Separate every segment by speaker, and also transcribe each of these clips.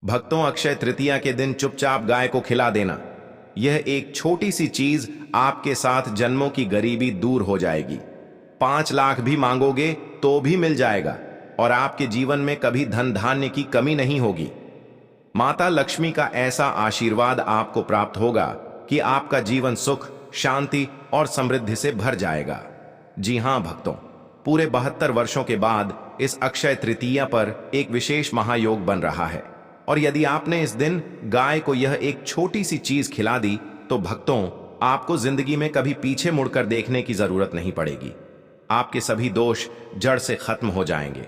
Speaker 1: भक्तों, अक्षय तृतीया के दिन चुपचाप गाय को खिला देना। यह एक छोटी सी चीज आपके साथ जन्मों की गरीबी दूर हो जाएगी। 5 लाख भी मांगोगे तो भी मिल जाएगा और आपके जीवन में कभी धन धान्य की कमी नहीं होगी। माता लक्ष्मी का ऐसा आशीर्वाद आपको प्राप्त होगा कि आपका जीवन सुख, शांति और समृद्धि से भर जाएगा। जी हां भक्तों, पूरे 72 वर्षों के बाद इस अक्षय तृतीया पर एक विशेष महायोग बन रहा है और यदि आपने इस दिन गाय को यह एक छोटी सी चीज खिला दी तो भक्तों, आपको जिंदगी में कभी पीछे मुड़कर देखने की जरूरत नहीं पड़ेगी। आपके सभी दोष जड़ से खत्म हो जाएंगे,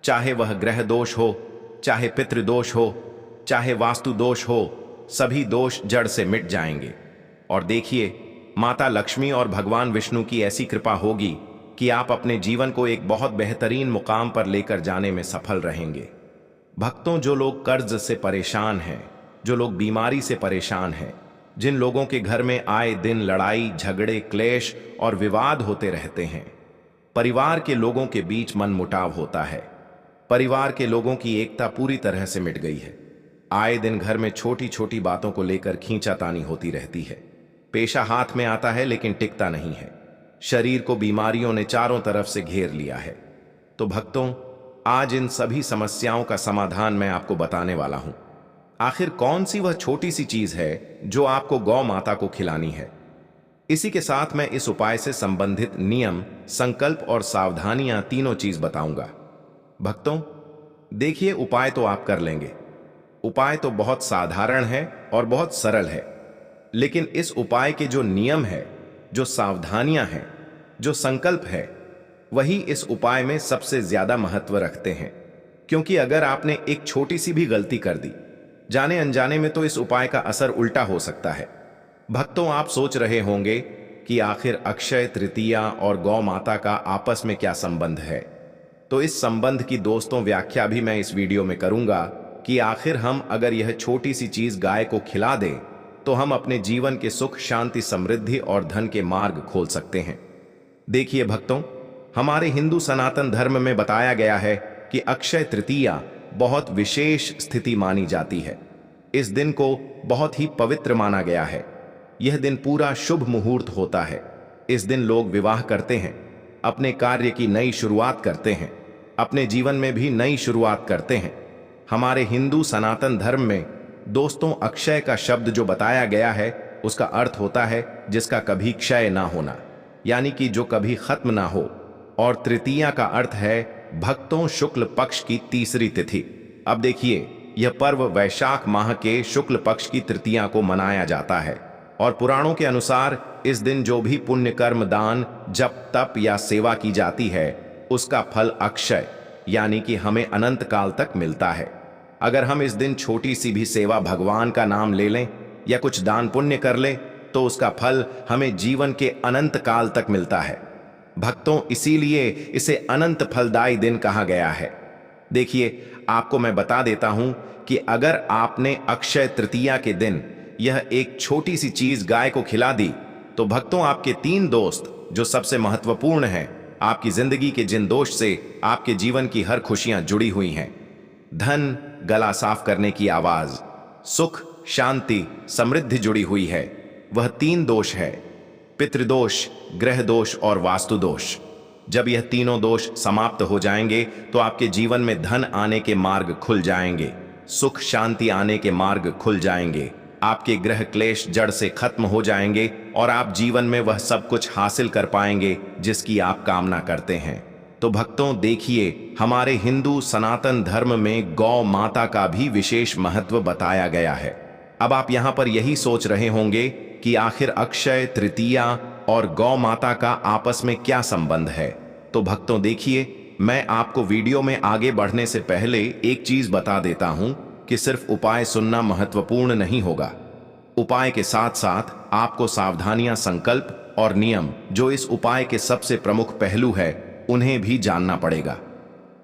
Speaker 1: चाहे वह ग्रह दोष हो, चाहे पितृदोष हो, चाहे वास्तु दोष हो, सभी दोष जड़ से मिट जाएंगे। और देखिए, माता लक्ष्मी और भगवान विष्णु की ऐसी कृपा होगी कि आप अपने जीवन को एक बहुत बेहतरीन मुकाम पर लेकर जाने में सफल रहेंगे। भक्तों, जो लोग कर्ज से परेशान हैं, जो लोग बीमारी से परेशान हैं, जिन लोगों के घर में आए दिन लड़ाई झगड़े क्लेश और विवाद होते रहते हैं, परिवार के लोगों के बीच मनमुटाव होता है, परिवार के लोगों की एकता पूरी तरह से मिट गई है, आए दिन घर में छोटी छोटी बातों को लेकर खींचातानी होती रहती है, पेशा हाथ में आता है लेकिन टिकता नहीं है, शरीर को बीमारियों ने चारों तरफ से घेर लिया है। तो भक्तों, आज इन सभी समस्याओं का समाधान मैं आपको बताने वाला हूं। आखिर कौन सी वह छोटी सी चीज है जो आपको गौ माता को खिलानी है। इसी के साथ मैं इस उपाय से संबंधित नियम, संकल्प और सावधानियां तीनों चीज बताऊंगा। भक्तों, देखिए, उपाय तो आप कर लेंगे। उपाय तो बहुत साधारण है और बहुत सरल है, लेकिन इस उपाय के जो नियम है, जो सावधानियां हैं, जो संकल्प है, वही इस उपाय में सबसे ज्यादा महत्व रखते हैं। क्योंकि अगर आपने एक छोटी सी भी गलती कर दी जाने अनजाने में, तो इस उपाय का असर उल्टा हो सकता है। भक्तों, आप सोच रहे होंगे कि आखिर अक्षय तृतीया और गौ माता का आपस में क्या संबंध है। तो इस संबंध की दोस्तों व्याख्या भी मैं इस वीडियो में करूंगा कि आखिर हम अगर यह छोटी सी चीज गाय को खिला दें तो हम अपने जीवन के सुख, शांति, समृद्धि और धन के मार्ग खोल सकते हैं। देखिए भक्तों, हमारे हिंदू सनातन धर्म में बताया गया है कि अक्षय तृतीया बहुत विशेष स्थिति मानी जाती है। इस दिन को बहुत ही पवित्र माना गया है। यह दिन पूरा शुभ मुहूर्त होता है। इस दिन लोग विवाह करते हैं, अपने कार्य की नई शुरुआत करते हैं, अपने जीवन में भी नई शुरुआत करते हैं। हमारे हिंदू सनातन धर्म में दोस्तों, अक्षय का शब्द जो बताया गया है उसका अर्थ होता है जिसका कभी क्षय ना होना, यानी कि जो कभी खत्म ना हो। और तृतीया का अर्थ है भक्तों, शुक्ल पक्ष की तीसरी तिथि। अब देखिए, यह पर्व वैशाख माह के शुक्ल पक्ष की तृतीया को मनाया जाता है और पुराणों के अनुसार इस दिन जो भी पुण्य कर्म, दान, जप, तप या सेवा की जाती है उसका फल अक्षय, यानी कि हमें अनंत काल तक मिलता है। अगर हम इस दिन छोटी सी भी सेवा, भगवान का नाम ले लें या कुछ दान पुण्य कर लें तो उसका फल हमें जीवन के अनंत काल तक मिलता है। भक्तों, इसीलिए इसे अनंत फलदायी दिन कहा गया है। देखिए, आपको मैं बता देता हूं कि अगर आपने अक्षय तृतीया के दिन यह एक छोटी सी चीज गाय को खिला दी तो भक्तों, आपके 3 दोस्त जो सबसे महत्वपूर्ण हैं, आपकी जिंदगी के जिन दोष से आपके जीवन की हर खुशियां जुड़ी हुई हैं, धन, गला साफ करने की आवाज, सुख, शांति, समृद्धि जुड़ी हुई है, वह 3 दोष है, पितृदोष, ग्रह दोष और वास्तु दोष। जब यह तीनों दोष समाप्त हो जाएंगे तो आपके जीवन में धन आने के मार्ग खुल जाएंगे, सुख शांति आने के मार्ग खुल जाएंगे, आपके ग्रह क्लेश जड़ से खत्म हो जाएंगे और आप जीवन में वह सब कुछ हासिल कर पाएंगे जिसकी आप कामना करते हैं। तो भक्तों, देखिए, हमारे हिंदू सनातन धर्म में गौ माता का भी विशेष महत्व बताया गया है। अब आप यहां पर यही सोच रहे होंगे कि आखिर अक्षय तृतीया और गौ माता का आपस में क्या संबंध है। तो भक्तों, देखिए, मैं आपको वीडियो में आगे बढ़ने से पहले एक चीज बता देता हूं कि सिर्फ उपाय सुनना महत्वपूर्ण नहीं होगा। उपाय के साथ साथ आपको सावधानियां, संकल्प और नियम, जो इस उपाय के सबसे प्रमुख पहलू है, उन्हें भी जानना पड़ेगा।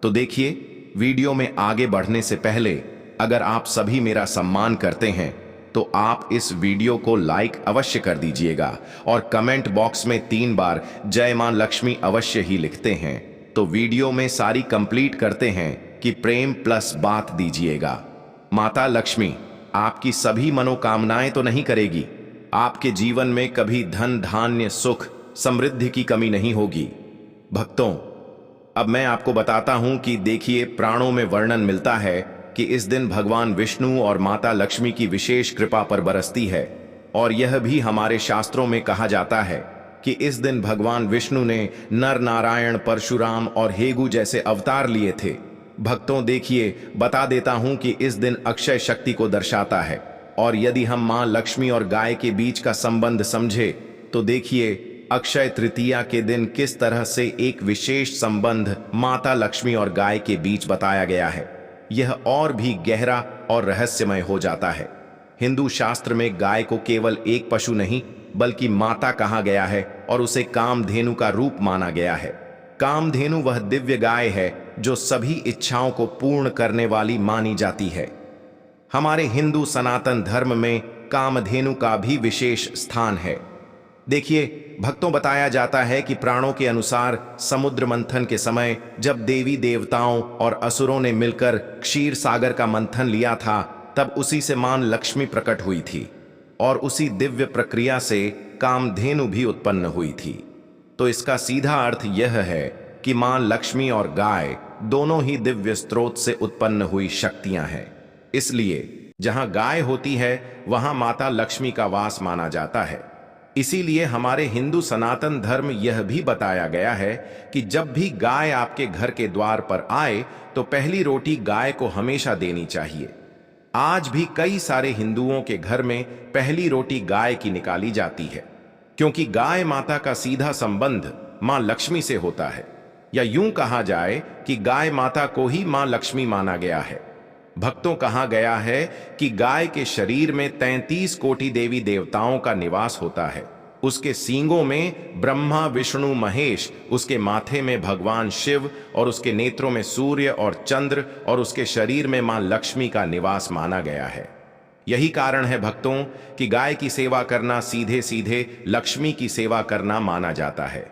Speaker 1: तो देखिए, वीडियो में आगे बढ़ने से पहले अगर आप सभी मेरा सम्मान करते हैं तो आप इस वीडियो को लाइक अवश्य कर दीजिएगा और कमेंट बॉक्स में 3 बार जय मां लक्ष्मी अवश्य ही लिखते हैं। तो वीडियो में सारी कंप्लीट करते हैं कि प्रेम प्लस बात दीजिएगा। माता लक्ष्मी आपकी सभी मनोकामनाएं तो नहीं करेगी। आपके जीवन में कभी धन धान्य सुख समृद्धि की कमी नहीं होगी। भक्तों, अब मैं आपको बताता हूं कि देखिए, प्राणों में वर्णन मिलता है कि इस दिन भगवान विष्णु और माता लक्ष्मी की विशेष कृपा पर बरसती है। और यह भी हमारे शास्त्रों में कहा जाता है कि इस दिन भगवान विष्णु ने नर नारायण परशुराम और हेगु जैसे अवतार लिए थे। भक्तों देखिए, बता देता हूं कि इस दिन अक्षय शक्ति को दर्शाता है। और यदि हम मां लक्ष्मी और गाय के बीच का संबंध समझे तो देखिए, अक्षय तृतीया के दिन किस तरह से एक विशेष संबंध माता लक्ष्मी और गाय के बीच बताया गया है। यह और भी गहरा और रहस्यमय हो जाता है। हिंदू शास्त्र में गाय को केवल एक पशु नहीं बल्कि माता कहा गया है और उसे कामधेनु का रूप माना गया है। कामधेनु वह दिव्य गाय है जो सभी इच्छाओं को पूर्ण करने वाली मानी जाती है। हमारे हिंदू सनातन धर्म में कामधेनु का भी विशेष स्थान है। देखिए भक्तों, बताया जाता है कि प्राणों के अनुसार समुद्र मंथन के समय जब देवी देवताओं और असुरों ने मिलकर क्षीर सागर का मंथन लिया था, तब उसी से मां लक्ष्मी प्रकट हुई थी और उसी दिव्य प्रक्रिया से कामधेनु भी उत्पन्न हुई थी। तो इसका सीधा अर्थ यह है कि मां लक्ष्मी और गाय दोनों ही दिव्य स्रोत से उत्पन्न हुई शक्तियां हैं। इसलिए जहां गाय होती है वहां माता लक्ष्मी का वास माना जाता है। इसीलिए हमारे हिंदू सनातन धर्म यह भी बताया गया है कि जब भी गाय आपके घर के द्वार पर आए तो पहली रोटी गाय को हमेशा देनी चाहिए। आज भी कई सारे हिंदुओं के घर में पहली रोटी गाय की निकाली जाती है, क्योंकि गाय माता का सीधा संबंध मां लक्ष्मी से होता है, या यूं कहा जाए कि गाय माता को ही मां लक्ष्मी माना गया है। भक्तों, कहा गया है कि गाय के शरीर में 33 कोटि देवी देवताओं का निवास होता है। उसके सींगों में ब्रह्मा विष्णु महेश, उसके माथे में भगवान शिव और उसके नेत्रों में सूर्य और चंद्र और उसके शरीर में मां लक्ष्मी का निवास माना गया है। यही कारण है भक्तों कि गाय की सेवा करना सीधे सीधे लक्ष्मी की सेवा करना माना जाता है।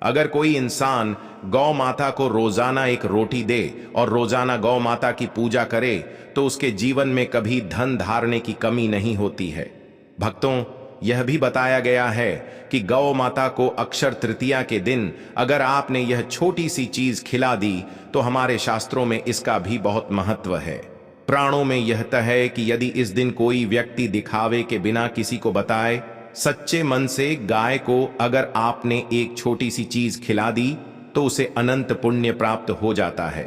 Speaker 1: अगर कोई इंसान गौ माता को रोजाना एक रोटी दे और रोजाना गौ माता की पूजा करे तो उसके जीवन में कभी धन धारने की कमी नहीं होती है। भक्तों, यह भी बताया गया है कि गौ माता को अक्षय तृतीया के दिन अगर आपने यह छोटी सी चीज खिला दी तो हमारे शास्त्रों में इसका भी बहुत महत्व है। प्राणों में यह तय है कि यदि इस दिन कोई व्यक्ति दिखावे के बिना किसी को बताए, सच्चे मन से गाय को अगर आपने एक छोटी सी चीज खिला दी तो उसे अनंत पुण्य प्राप्त हो जाता है।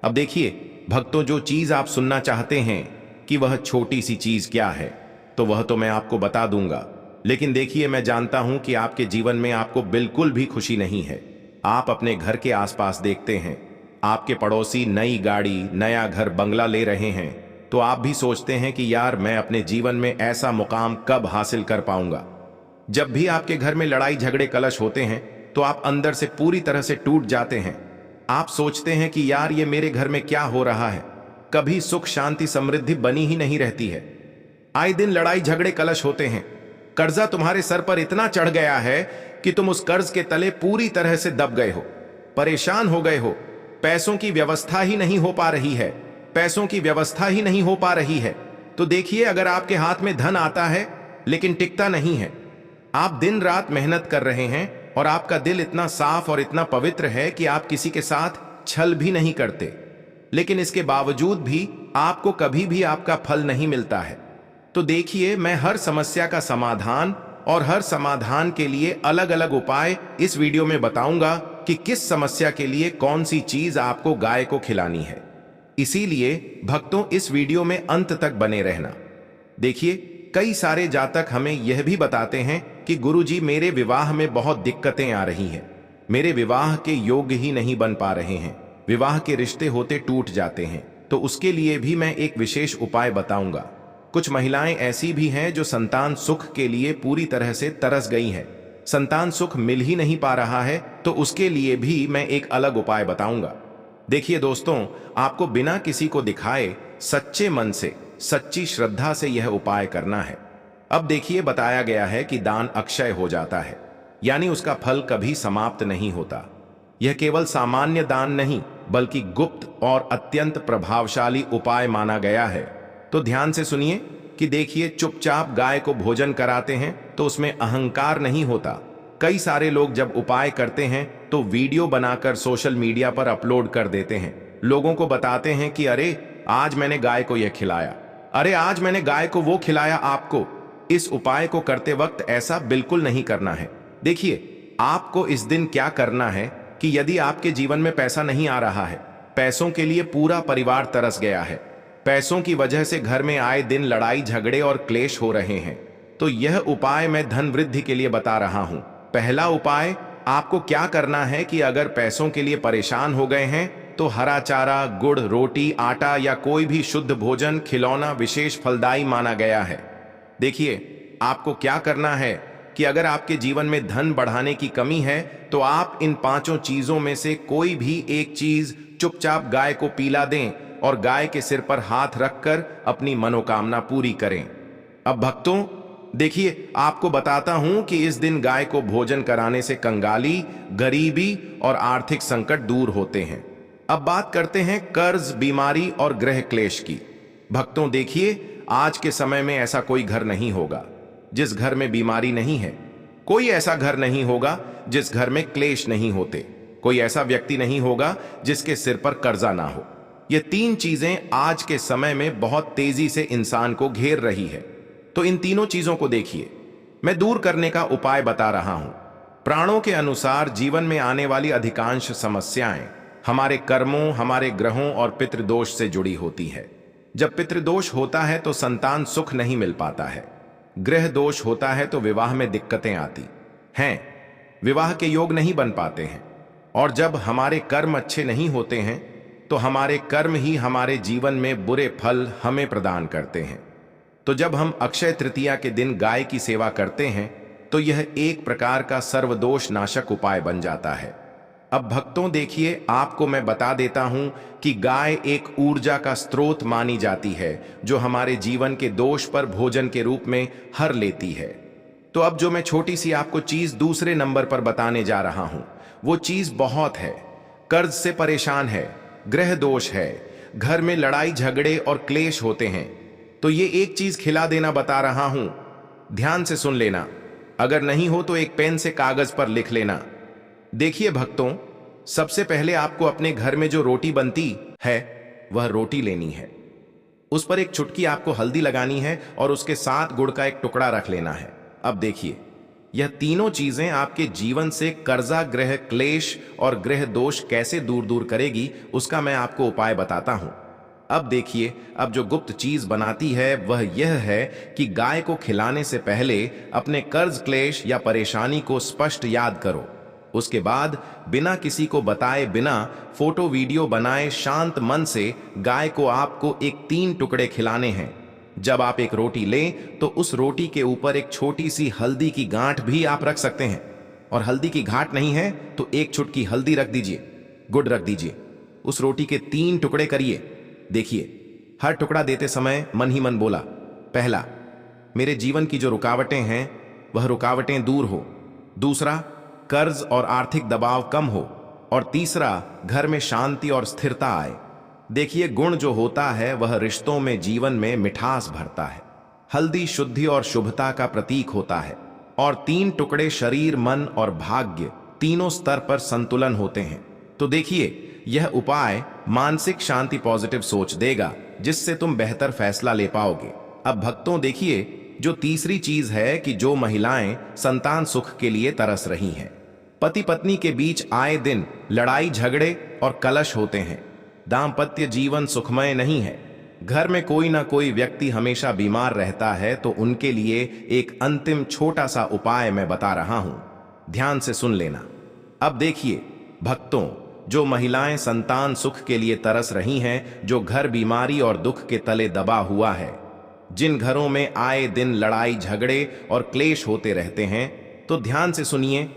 Speaker 1: अब देखिए भक्तों, जो चीज आप सुनना चाहते हैं कि वह छोटी सी चीज क्या है, तो वह तो मैं आपको बता दूंगा। लेकिन देखिए, मैं जानता हूं कि आपके जीवन में आपको बिल्कुल भी खुशी नहीं है। आप अपने घर के आसपास देखते हैं, आपके पड़ोसी नई गाड़ी, नया घर, बंगला ले रहे हैं, तो आप भी सोचते हैं कि यार, मैं अपने जीवन में ऐसा मुकाम कब हासिल कर पाऊंगा। जब भी आपके घर में लड़ाई झगड़े कलश होते हैं तो आप अंदर से पूरी तरह से टूट जाते हैं। आप सोचते हैं कि यार, ये मेरे घर में क्या हो रहा है, कभी सुख शांति समृद्धि बनी ही नहीं रहती है। आए दिन लड़ाई झगड़े कलश होते हैं। कर्जा तुम्हारे सर पर इतना चढ़ गया है कि तुम उस कर्ज के तले पूरी तरह से दब गए हो, परेशान हो गए हो। पैसों की व्यवस्था ही नहीं हो पा रही है, पैसों की व्यवस्था ही नहीं हो पा रही है। तो देखिए, अगर आपके हाथ में धन आता है लेकिन टिकता नहीं है, आप दिन रात मेहनत कर रहे हैं और आपका दिल इतना साफ और इतना पवित्र है कि आप किसी के साथ छल भी नहीं करते, लेकिन इसके बावजूद भी आपको कभी भी आपका फल नहीं मिलता है। तो देखिए, मैं हर समस्या का समाधान और हर समाधान के लिए अलग अलग उपाय इस वीडियो में बताऊंगा कि किस समस्या के लिए कौन सी चीज आपको गाय को खिलानी है। इसीलिए भक्तों, इस वीडियो में अंत तक बने रहना। देखिए, कई सारे जातक हमें यह भी बताते हैं कि गुरुजी, मेरे विवाह में बहुत दिक्कतें आ रही हैं, मेरे विवाह के योग्य ही नहीं बन पा रहे हैं, विवाह के रिश्ते होते टूट जाते हैं। तो उसके लिए भी मैं एक विशेष उपाय बताऊंगा। कुछ महिलाएं ऐसी भी हैं जो संतान सुख के लिए पूरी तरह से तरस गई हैं, संतान सुख मिल ही नहीं पा रहा है, तो उसके लिए भी मैं एक अलग उपाय बताऊंगा। देखिए दोस्तों, आपको बिना किसी को दिखाए सच्चे मन से, सच्ची श्रद्धा से यह उपाय करना है। अब देखिए, बताया गया है कि दान अक्षय हो जाता है, यानी उसका फल कभी समाप्त नहीं होता। यह केवल सामान्य दान नहीं बल्कि गुप्त और अत्यंत प्रभावशाली उपाय माना गया है। तो ध्यान से सुनिए कि देखिए, चुपचाप गाय को भोजन कराते हैं तो उसमें अहंकार नहीं होता। कई सारे लोग जब उपाय करते हैं तो वीडियो बनाकर सोशल मीडिया पर अपलोड कर देते हैं। लोगों को बताते हैं कि अरे आज मैंने गाय को यह खिलाया, अरे आज मैंने गाय को वो खिलाया। आपको इस उपाय को करते वक्त ऐसा बिल्कुल नहीं करना है। देखिए, आपको इस दिन क्या करना है कि यदि आपके जीवन में पैसा नहीं आ रहा है, पैसों के लिए पूरा परिवार तरस गया है, पैसों की वजह से घर में आए दिन लड़ाई झगड़े और क्लेश हो रहे हैं, तो यह उपाय मैं धन वृद्धि के लिए बता रहा हूं। पहला उपाय आपको क्या करना है कि अगर पैसों के लिए परेशान हो गए हैं तो हरा चारा, गुड़, रोटी, आटा या कोई भी शुद्ध भोजन खिलौना विशेष फलदायी माना गया है। देखिए, आपको क्या करना है कि अगर आपके जीवन में धन बढ़ाने की कमी है तो आप इन पांचों चीजों में से कोई भी एक चीज चुपचाप गाय को पिला दें और गाय के सिर पर हाथ रखकर अपनी मनोकामना पूरी करें। अब भक्तों, देखिए, आपको बताता हूं कि इस दिन गाय को भोजन कराने से कंगाली, गरीबी और आर्थिक संकट दूर होते हैं। अब बात करते हैं कर्ज, बीमारी और गृह क्लेश की। भक्तों देखिए, आज के समय में ऐसा कोई घर नहीं होगा जिस घर में बीमारी नहीं है, कोई ऐसा घर नहीं होगा जिस घर में क्लेश नहीं होते, कोई ऐसा व्यक्ति नहीं होगा जिसके सिर पर कर्जा ना हो। ये तीन चीजें आज के समय में बहुत तेजी से इंसान को घेर रही है। तो इन तीनों चीजों को देखिए, मैं दूर करने का उपाय बता रहा हूं। प्राणों के अनुसार जीवन में आने वाली अधिकांश समस्याएं हमारे कर्मों, हमारे ग्रहों और पितृदोष से जुड़ी होती है। जब पितृदोष होता है तो संतान सुख नहीं मिल पाता है, ग्रह दोष होता है तो विवाह में दिक्कतें आती हैं, विवाह के योग नहीं बन पाते हैं, और जब हमारे कर्म अच्छे नहीं होते हैं तो हमारे कर्म ही हमारे जीवन में बुरे फल हमें प्रदान करते हैं। तो जब हम अक्षय तृतीया के दिन गाय की सेवा करते हैं तो यह एक प्रकार का सर्वदोष नाशक उपाय बन जाता है। अब भक्तों देखिए, आपको मैं बता देता हूं कि गाय एक ऊर्जा का स्रोत मानी जाती है जो हमारे जीवन के दोष पर भोजन के रूप में हर लेती है। तो अब जो मैं छोटी सी आपको चीज दूसरे नंबर पर बताने जा रहा हूं, वो चीज बहुत है। कर्ज से परेशान है, ग्रह दोष है, घर में लड़ाई झगड़े और क्लेश होते हैं, तो ये एक चीज खिला देना बता रहा हूं। ध्यान से सुन लेना, अगर नहीं हो तो एक पेन से कागज पर लिख लेना। देखिए भक्तों, सबसे पहले आपको अपने घर में जो रोटी बनती है वह रोटी लेनी है, उस पर एक चुटकी आपको हल्दी लगानी है और उसके साथ गुड़ का एक टुकड़ा रख लेना है। अब देखिए, यह तीनों चीजें आपके जीवन से कर्जा, ग्रह क्लेश और ग्रह दोष कैसे दूर दूर करेगी, उसका मैं आपको उपाय बताता हूं। अब देखिए, अब जो गुप्त चीज बनाती है वह यह है कि गाय को खिलाने से पहले अपने कर्ज, क्लेश या परेशानी को स्पष्ट याद करो। उसके बाद बिना किसी को बताए, बिना फोटो वीडियो बनाए, शांत मन से गाय को आपको एक 3 टुकड़े खिलाने हैं। जब आप एक रोटी लें तो उस रोटी के ऊपर एक छोटी सी हल्दी की गांठ भी आप रख सकते हैं, और हल्दी की गांठ नहीं है तो एक चुटकी हल्दी रख दीजिए, गुड़ रख दीजिए। उस रोटी के 3 टुकड़े करिए। देखिए, हर टुकड़ा देते समय मन ही मन बोला, पहला, मेरे जीवन की जो रुकावटें हैं वह रुकावटें दूर हो। दूसरा, कर्ज और आर्थिक दबाव कम हो। और तीसरा, घर में शांति और स्थिरता आए। देखिए, गुण जो होता है वह रिश्तों में, जीवन में मिठास भरता है। हल्दी शुद्धि और शुभता का प्रतीक होता है, और 3 टुकड़े शरीर, मन और भाग्य तीनों स्तर पर संतुलन होते हैं। तो देखिए, यह उपाय मानसिक शांति, पॉजिटिव सोच देगा, जिससे तुम बेहतर फैसला ले पाओगे। अब भक्तों देखिए, जो तीसरी चीज है कि जो महिलाएं संतान सुख के लिए तरस रही हैं, पति पत्नी के बीच आए दिन लड़ाई झगड़े और कलश होते हैं, दाम्पत्य जीवन सुखमय नहीं है, घर में कोई ना कोई व्यक्ति हमेशा बीमार रहता है, तो उनके लिए एक अंतिम छोटा सा उपाय मैं बता रहा हूं। ध्यान से सुन लेना। अब देखिए भक्तों, जो महिलाएं संतान सुख के लिए तरस रही हैं, जो घर बीमारी और दुख के तले दबा हुआ है, जिन घरों में आए दिन लड़ाई झगड़े और क्लेश होते रहते हैं, तो ध्यान से सुनिए।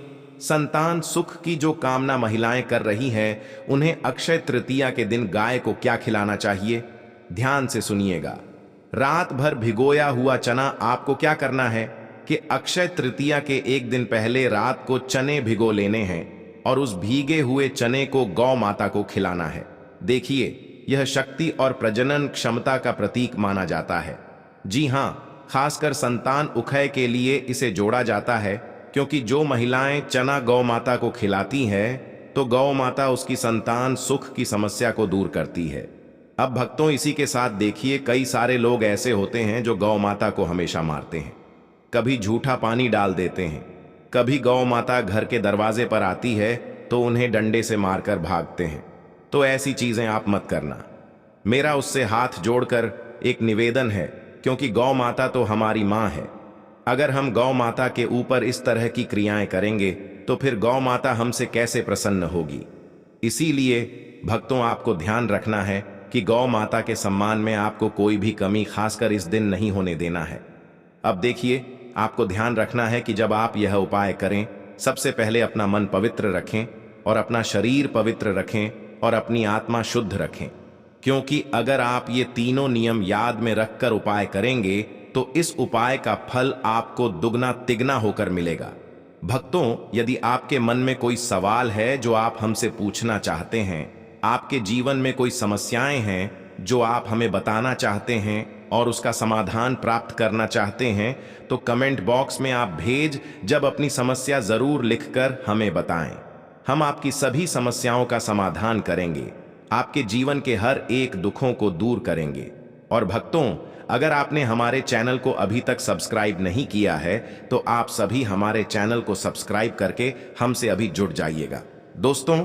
Speaker 1: संतान सुख की जो कामना महिलाएं कर रही हैं, उन्हें अक्षय तृतीया के दिन गाय को क्या खिलाना चाहिए? ध्यान से सुनिएगा। रात भर भिगोया हुआ चना आपको क्या करना है कि अक्षय तृतीया के एक दिन पहले रात को चने भिगो लेने हैं और उस भीगे हुए चने को गौ माता को खिलाना है। देखिए, यह शक्ति और प्रजनन क्षमता का प्रतीक माना जाता है। जी हाँ, खासकर संतान उखय के लिए इसे जोड़ा जाता है, क्योंकि जो महिलाएं चना गौ माता को खिलाती हैं तो गौ माता उसकी संतान सुख की समस्या को दूर करती है। अब भक्तों, इसी के साथ देखिए, कई सारे लोग ऐसे होते हैं जो गौ माता को हमेशा मारते हैं, कभी झूठा पानी डाल देते हैं, कभी गौ माता घर के दरवाजे पर आती है तो उन्हें डंडे से मारकर भागते हैं। तो ऐसी चीजें आप मत करना। मेरा उससे हाथ जोड़कर एक निवेदन है, क्योंकि गौ माता तो हमारी माँ है। अगर हम गौ माता के ऊपर इस तरह की क्रियाएं करेंगे तो फिर गौ माता हमसे कैसे प्रसन्न होगी। इसीलिए भक्तों, आपको ध्यान रखना है कि गौ माता के सम्मान में आपको कोई भी कमी खासकर इस दिन नहीं होने देना है। अब देखिए, आपको ध्यान रखना है कि जब आप यह उपाय करें, सबसे पहले अपना मन पवित्र रखें और अपना शरीर पवित्र रखें और अपनी आत्मा शुद्ध रखें, क्योंकि अगर आप ये तीनों नियम याद में रखकर उपाय करेंगे तो इस उपाय का फल आपको दुगना तिगना होकर मिलेगा। भक्तों, यदि आपके मन में कोई सवाल है जो आप हमसे पूछना चाहते हैं, आपके जीवन में कोई समस्याएं हैं जो आप हमें बताना चाहते हैं और उसका समाधान प्राप्त करना चाहते हैं, तो कमेंट बॉक्स में आप जब अपनी समस्या जरूर लिखकर हमें बताएं। हम आपकी सभी समस्याओं का समाधान करेंगे, आपके जीवन के हर एक दुखों को दूर करेंगे। और भक्तों, अगर आपने हमारे चैनल को अभी तक सब्सक्राइब नहीं किया है तो आप सभी हमारे चैनल को सब्सक्राइब करके हमसे अभी जुड़ जाइएगा। दोस्तों,